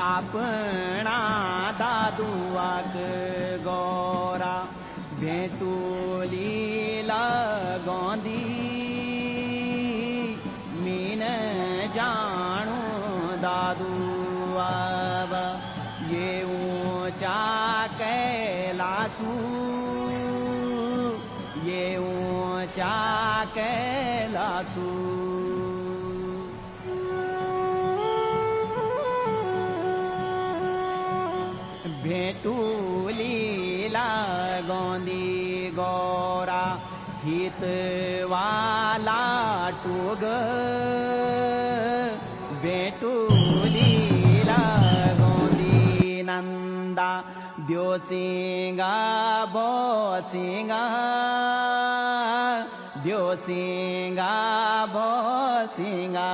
आपणा दादुवाक गोरा भेटुलीला गोंदी मीन जाणू दादुआब ये ऊंचा कैलासू ये ऊंचा कैलासू भेटुलीला गोंदी गोरा हितवाला टुग भेटुलीला गोंदी नंदा द्योसिंगा बोसिंगा द्योसिंगा बोसिंगा